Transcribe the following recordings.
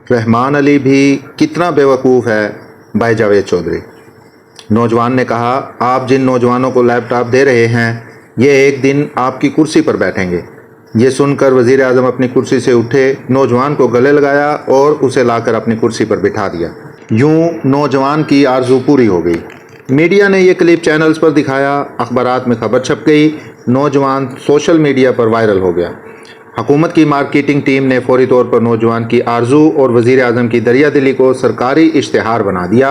रहमान अली भी कितना बेवकूफ़ है भाई जावेद चौधरी। नौजवान ने कहा, आप जिन नौजवानों को लैपटॉप दे रहे हैं ये एक दिन आपकी कुर्सी पर बैठेंगे। ये सुनकर वज़ीर आज़म अपनी कुर्सी से उठे, नौजवान को गले लगाया और उसे लाकर अपनी कुर्सी पर बिठा दिया। यूं नौजवान की आरज़ू पूरी हो गई। मीडिया ने यह क्लिप चैनल्स पर दिखाया, अखबारात में खबर छप गई, नौजवान सोशल मीडिया पर वायरल हो गया। हुकूमत की मार्केटिंग टीम ने फौरी तौर पर नौजवान की आरज़ू और वज़ीर आज़म की दरिया दिली को सरकारी इश्तिहार बना दिया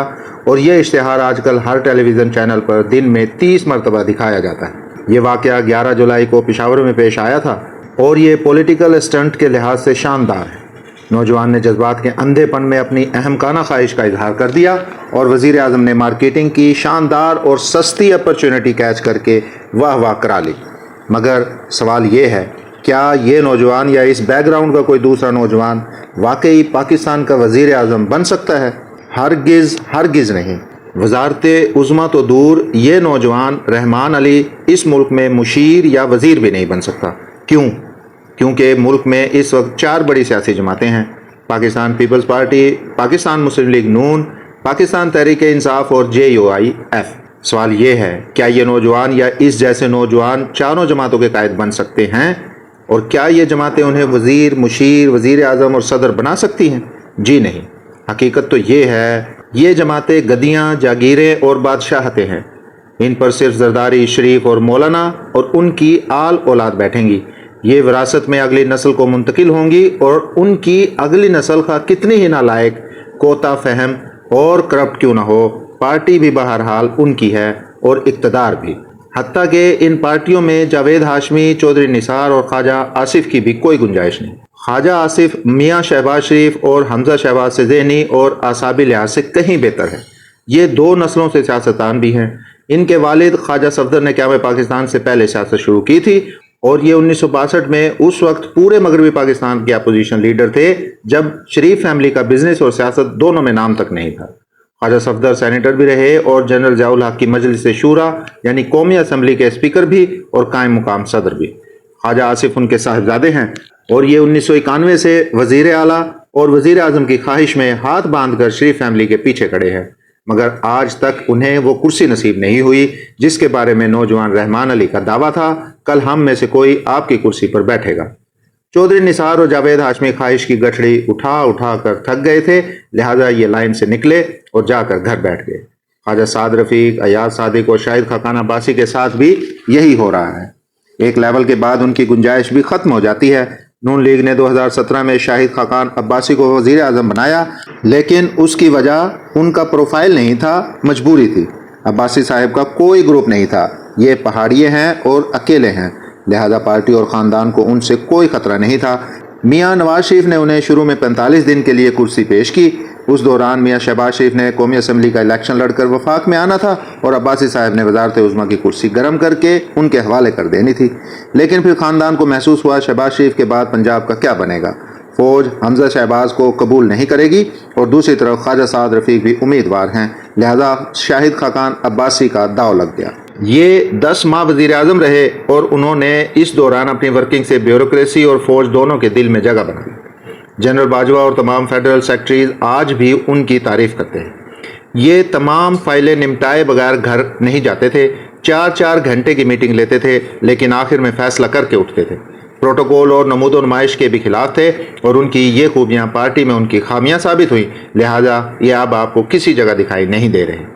और यह इश्तिहार आजकल हर टेलीविज़न चैनल पर दिन में 30 मरतबा दिखाया जाता है। ये वाक़या 11 जुलाई को पेशावर में पेश आया था और ये पॉलिटिकल स्टंट के लिहाज से शानदार है। नौजवान ने जज्बात के अंधेपन में अपनी अहमकाना ख्वाहिश का इजहार कर दिया और वज़ीर आज़म ने मार्केटिंग की शानदार और सस्ती अपॉर्चुनिटी कैच करके वाह वाह करा ली। मगर सवाल ये है, क्या ये नौजवान या इस बैकग्राउंड का कोई दूसरा नौजवान वाकई पाकिस्तान का वज़ीर आज़म बन सकता है? हरगिज़ नहीं। वज़ारत उज़्मा तो दूर, ये नौजवान रहमान अली इस मुल्क में मुशीर या वज़ीर भी नहीं बन सकता। क्यों? क्योंकि मुल्क में इस वक्त 4 बड़ी सियासी जमातें हैं: पाकिस्तान पीपल्स पार्टी, पाकिस्तान मुस्लिम लीग नून, पाकिस्तान तहरीक इंसाफ और JUIF। सवाल ये है, क्या ये नौजवान या इस जैसे नौजवान चारों जमातों के कायद बन सकते हैं? और क्या ये जमातें उन्हें वज़ीर, मुशीर, वज़ीर आज़म और सदर बना सकती हैं? जी नहीं। हकीकत तो ये है, ये जमातें गद्दियाँ, जागीरें और बादशाहतें हैं। इन पर सिर्फ जरदारी, शरीफ और मौलाना और उनकी आल औलाद बैठेंगी। ये विरासत में अगली नस्ल को मुंतकिल होंगी और उनकी अगली नस्ल का कितनी ही नालायक, कोता फहम और करप्ट क्यों ना हो, पार्टी भी बहरहाल उनकी है और इक़्तिदार भी। हत्ता कि इन पार्टियों में जावेद हाशमी, चौधरी निसार और ख्वाजा आसिफ की भी कोई गुंजाइश नहीं। ख्वाजा आसिफ मियाँ शहबाज शरीफ और हमजा शहबाज से ज़हनी और आसाबी लिहाज से कहीं बेहतर है। ये 2 नस्लों से सियासतदान भी हैं। इनके वालिद ख्वाजा सफदर ने क़याम पाकिस्तान से पहले सियासत शुरू की थी और ये 1962 में उस वक्त पूरे मगरबी पाकिस्तान के अपोजिशन लीडर थे जब शरीफ फैमिली का बिजनेस और सियासत दोनों में नाम तक नहीं था। ख्वाजा सफदर सेनेटर भी रहे और जनरल ज़ियाउल हक की मजलिस शूरा यानी कौमी असम्बली के स्पीकर भी और कायम मुकाम सदर भी। ख्वाजा आसिफ उनके साहिबजादे हैं और ये 1991 से वज़ीर आला और वज़ीर आज़म की ख्वाहिश में हाथ बांध कर शरीफ फैमिली के पीछे खड़े हैं, मगर आज तक उन्हें वो कुर्सी नसीब नहीं हुई जिसके बारे में नौजवान रहमान अली का दावा था, कल हम में से कोई आपकी कुर्सी पर बैठेगा। चौधरी निसार और जावेद हाशमी ख्वाहिश की गठड़ी उठा उठा कर थक गए थे, लिहाजा ये लाइन से निकले और जाकर घर बैठ गए। ख्वाजा साद रफ़ीक, अयाज सादिक और शाहिद खाकान अब्बासी के साथ भी यही हो रहा है। एक लेवल के बाद उनकी गुंजाइश भी ख़त्म हो जाती है। नून लीग ने 2017 में शाहिद खाकान अब्बासी को वज़ीर आज़म बनाया, लेकिन उसकी वजह उनका प्रोफाइल नहीं था, मजबूरी थी। अब्बासी साहब का कोई ग्रुप नहीं था, ये पहाड़िए हैं और अकेले हैं, लिहाजा पार्टी और ख़ानदान को उनसे कोई ख़तरा नहीं था। मियाँ नवाज शरीफ ने उन्हें शुरू में 45 दिन के लिए कुर्सी पेश की। उस दौरान मियाँ शहबाज शरीफ ने कौमी असम्बली का इलेक्शन लड़कर वफाक में आना था और अब्बासी साहब ने वज़ारत उज़्मा की कुर्सी गर्म करके उनके हवाले कर देनी थी। लेकिन फिर ख़ानदान को महसूस हुआ शहबाज शरीफ के बाद पंजाब का क्या बनेगा। फ़ौज हमजा शहबाज को कबूल नहीं करेगी और दूसरी तरफ ख्वाजा साद रफ़ीक भी उम्मीदवार हैं, लिहाजा शाहिद खाकान अब्बासी का दाव लग गया। ये 10 माह वज़ीर आज़म रहे और उन्होंने इस दौरान अपनी वर्किंग से ब्यूरोक्रेसी और फ़ौज दोनों के दिल में जगह बना ली। जनरल बाजवा और तमाम फेडरल सेक्रेटरीज आज भी उनकी तारीफ़ करते हैं। ये तमाम फाइलें निपटाए बगैर घर नहीं जाते थे, 4-4 घंटे की मीटिंग लेते थे, लेकिन आखिर में फ़ैसला करके उठते थे। प्रोटोकॉल और नमूद नुमाइश के भी खिलाफ थे और उनकी ये खूबियाँ पार्टी में उनकी खामियाँ साबित हुई, लिहाजा ये अब आपको किसी जगह दिखाई नहीं दे रहे।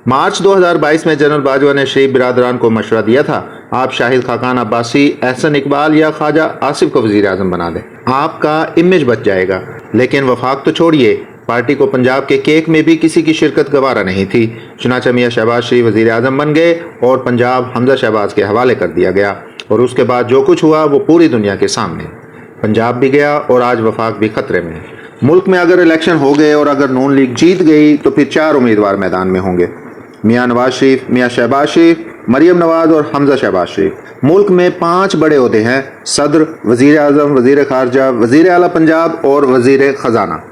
मार्च 2022 में जनरल बाजवा ने शरीफ बिरादरान को मशवरा दिया था, आप शाहिद खाकान अब्बासी, एहसन इकबाल या ख्वाजा आसिफ को वज़ीर आज़म बना दें, आपका इमेज बच जाएगा। लेकिन वफाक तो छोड़िए, पार्टी को पंजाब के केक में भी किसी की शिरकत गवारा नहीं थी। चुनांचे मियाँ शहबाज शरीफ वज़ीर आज़म बन गए और पंजाब हमजा शहबाज के हवाले कर दिया गया और उसके बाद जो कुछ हुआ वो पूरी दुनिया के सामने। पंजाब भी गया और आज वफाक भी खतरे में है। मुल्क में अगर इलेक्शन हो गए और अगर नून लीग जीत गई तो फिर 4 उम्मीदवार मैदान में होंगे: मियाँ नवाज शरीफ, मियाँ शहबाज शरीफ, मरियम नवाज और हमजा शहबाज शरीफ। मुल्क में 5 बड़े ओहदे हैं: सदर, वज़ीर आज़म, वज़ीर ख़ारजा, वज़ीर आला पंजाब और वज़ीर ख़जाना।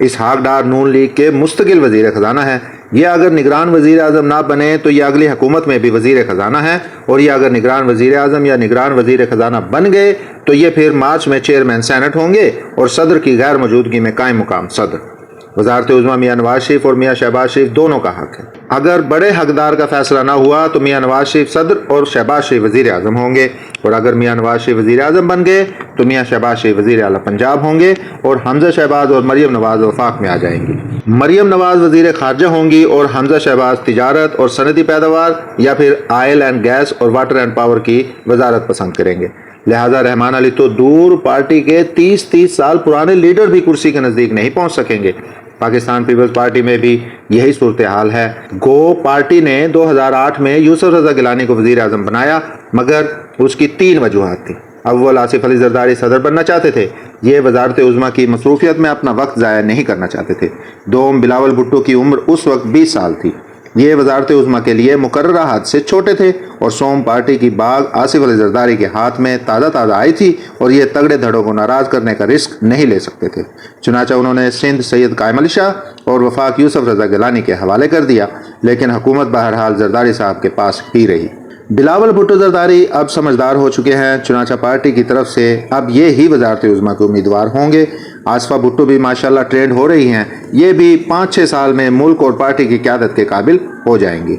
इसहाक डार नून लीग के मुस्तकिल वज़ीर ख़जाना है। یہ اگر نگران وزیر اعظم نہ بنے تو یہ اگلی حکومت میں بھی وزیر خزانہ ہیں، اور یہ اگر نگران وزیر اعظم یا نگران وزیر خزانہ بن گئے تو یہ پھر مارچ میں چیئرمین سینٹ ہوں گے اور صدر کی غیر موجودگی میں قائم مقام صدر۔ وزارت عظمیٰ میاں نواز شریف اور میاں شہباز شریف دونوں کا حق ہے۔ اگر بڑے حقدار کا فیصلہ نہ ہوا تو میاں نواز شریف صدر اور شہباز شریف وزیر اعظم ہوں گے، اور اگر میاں نواز شریف وزیر اعظم بن گئے تو میاں شہباز شریف وزیر اعلیٰ پنجاب ہوں گے، اور حمزہ شہباز اور مریم نواز وفاق میں آ جائیں گی۔ مریم نواز وزیر خارجہ ہوں گی اور حمزہ شہباز تجارت اور صنعتی پیداوار یا پھر آئل اینڈ گیس اور واٹر اینڈ پاور کی وزارت پسند کریں گے۔ لہٰذا رحمان علی تو دور، پارٹی کے 30 سال پرانے لیڈر بھی کرسی کے نزدیک نہیں پہنچ سکیں گے۔ پاکستان پیپلز پارٹی میں بھی یہی صورتحال ہے۔ گو پارٹی نے 2008 میں یوسف رضا گیلانی کو وزیر اعظم بنایا، مگر اس کی 3 وجوہات تھیں۔ اول، آصف علی زرداری صدر بننا چاہتے تھے، یہ وزارت عظمیٰ کی مصروفیت میں اپنا وقت ضائع نہیں کرنا چاہتے تھے۔ دوم، بلاول بھٹو کی عمر اس وقت 20 سال تھی، یہ وزارت عظمیٰ کے لیے مقررہ حد سے چھوٹے تھے، اور سوم، پارٹی کی باغ آصف علی زرداری کے ہاتھ میں تازہ آئی تھی اور یہ تگڑے دھڑوں کو ناراض کرنے کا رسک نہیں لے سکتے تھے۔ چنانچہ انہوں نے سندھ سید قائم علی شاہ اور وفاق یوسف رضا گیلانی کے حوالے کر دیا، لیکن حکومت بہرحال زرداری صاحب کے پاس ہی رہی۔ بلاول بھٹو زرداری اب سمجھدار ہو چکے ہیں، چنانچہ پارٹی کی طرف سے اب یہ ہی وزارت عظمیٰ کے امیدوار ہوں گے۔ آصفہ بھٹو بھی ماشاءاللہ ٹرینڈ ہو رہی ہیں، یہ بھی 5-6 سال میں ملک اور پارٹی کی قیادت کے قابل ہو جائیں گی۔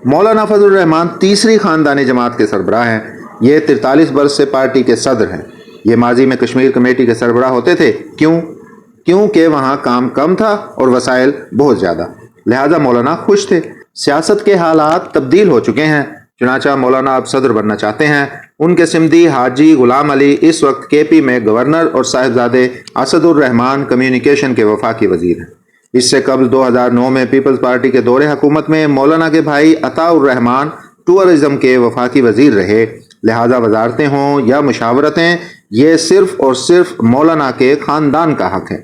مولانا فضل الرحمان تیسری خاندانی جماعت کے سربراہ ہیں، یہ 43 برس سے پارٹی کے صدر ہیں۔ یہ ماضی میں کشمیر کمیٹی کے سربراہ ہوتے تھے، کیونکہ وہاں کام کم تھا اور وسائل بہت زیادہ، لہذا مولانا خوش تھے۔ سیاست کے حالات تبدیل ہو چکے ہیں، چنانچہ مولانا اب صدر بننا چاہتے ہیں۔ ان کے سمدی حاجی غلام علی اس وقت کے پی میں گورنر اور صاحبزادے اسد الرحمان کمیونیکیشن کے وفاقی وزیر ہیں۔ اس سے قبل 2009 میں پیپلز پارٹی کے دور حکومت میں مولانا کے بھائی عطا الرحمان ٹورزم کے وفاقی وزیر رہے، لہذا وزارتیں ہوں یا مشاورتیں، یہ صرف اور صرف مولانا کے خاندان کا حق ہے۔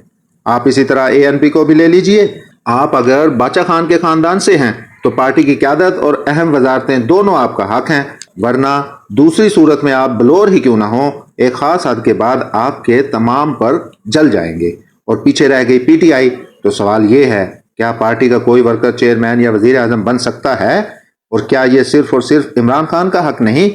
آپ اسی طرح ANP کو بھی لے لیجئے، آپ اگر باچا خان کے خاندان سے ہیں تو پارٹی کی قیادت اور اہم وزارتیں دونوں آپ کا حق ہیں، ورنہ دوسری صورت میں آپ بلور ہی کیوں نہ ہوں، ایک خاص حد کے بعد آپ کے تمام پر جل جائیں گے اور پیچھے رہ گئی PTI۔ تو سوال یہ ہے، کیا پارٹی کا کوئی ورکر چیئرمین یا وزیر اعظم بن سکتا ہے؟ اور کیا یہ صرف اور صرف عمران خان کا حق نہیں؟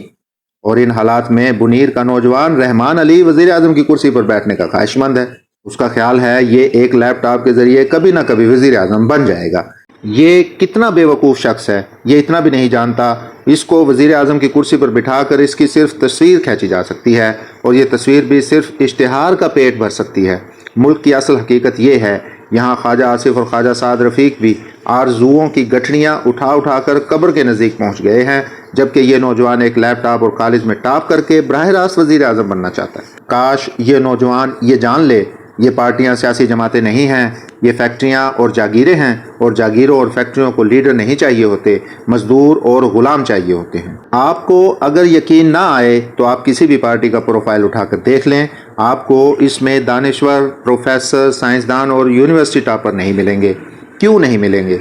اور ان حالات میں بنیر کا نوجوان رحمان علی وزیر اعظم کی کرسی پر بیٹھنے کا خواہش مند ہے، اس کا خیال ہے یہ ایک لیپ ٹاپ کے ذریعے کبھی نہ کبھی وزیر اعظم بن جائے گا۔ یہ کتنا بے وقوف شخص ہے، یہ اتنا بھی نہیں جانتا اس کو وزیر اعظم کی کرسی پر بٹھا کر اس کی صرف تصویر کھینچی جا سکتی ہے، اور یہ تصویر بھی صرف اشتہار کا پیٹ بھر سکتی ہے۔ ملک کی اصل حقیقت یہ ہے، یہاں خواجہ آصف اور خواجہ سعد رفیق بھی آرزوؤں کی گٹھڑیاں اٹھا کر قبر کے نزدیک پہنچ گئے ہیں، جبکہ یہ نوجوان ایک لیپ ٹاپ اور کالج میں ٹاپ کر کے براہ راست وزیر اعظم بننا چاہتا ہے۔ کاش یہ نوجوان یہ جان لے، یہ پارٹیاں سیاسی جماعتیں نہیں ہیں، یہ فیکٹریاں اور جاگیریں ہیں، اور جاگیروں اور فیکٹریوں کو لیڈر نہیں چاہیے ہوتے، مزدور اور غلام چاہیے ہوتے ہیں۔ آپ کو اگر یقین نہ آئے تو آپ کسی بھی پارٹی کا پروفائل اٹھا کر دیکھ لیں، آپ کو اس میں دانشور، پروفیسر، سائنسدان اور یونیورسٹی ٹاپر نہیں ملیں گے۔ کیوں نہیں ملیں گے؟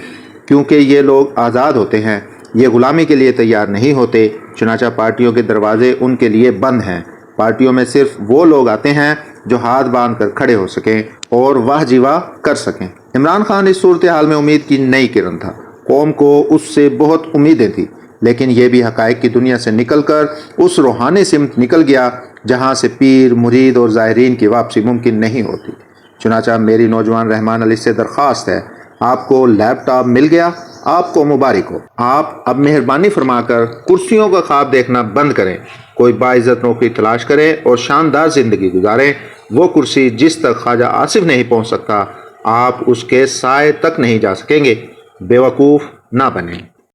کیونکہ یہ لوگ آزاد ہوتے ہیں، یہ غلامی کے لیے تیار نہیں ہوتے، چنانچہ پارٹیوں کے دروازے ان کے لیے بند ہیں۔ پارٹیوں میں صرف وہ لوگ آتے ہیں جو ہاتھ باندھ کر کھڑے ہو سکیں اور واہ جی واہ کر سکیں۔ عمران خان اس صورتحال میں امید کی نئی کرن تھا، قوم کو اس سے بہت امیدیں تھیں، لیکن یہ بھی حقائق کی دنیا سے نکل کر اس روحانی سمت نکل گیا جہاں سے پیر، مرید اور زائرین کی واپسی ممکن نہیں ہوتی۔ چنانچہ میری نوجوان رحمان علی سے درخواست ہے، آپ کو لیپ ٹاپ مل گیا، آپ کو مبارک ہو۔ آپ اب مہربانی فرما کر کرسیوں کا خواب دیکھنا بند کریں، کوئی باعزت نوکری تلاش کریں اور شاندار زندگی گزاریں۔ وہ کرسی جس تک خواجہ آصف نہیں پہنچ سکتا، آپ اس کے سائے تک نہیں جا سکیں گے۔ بے وقوف نہ بنیں۔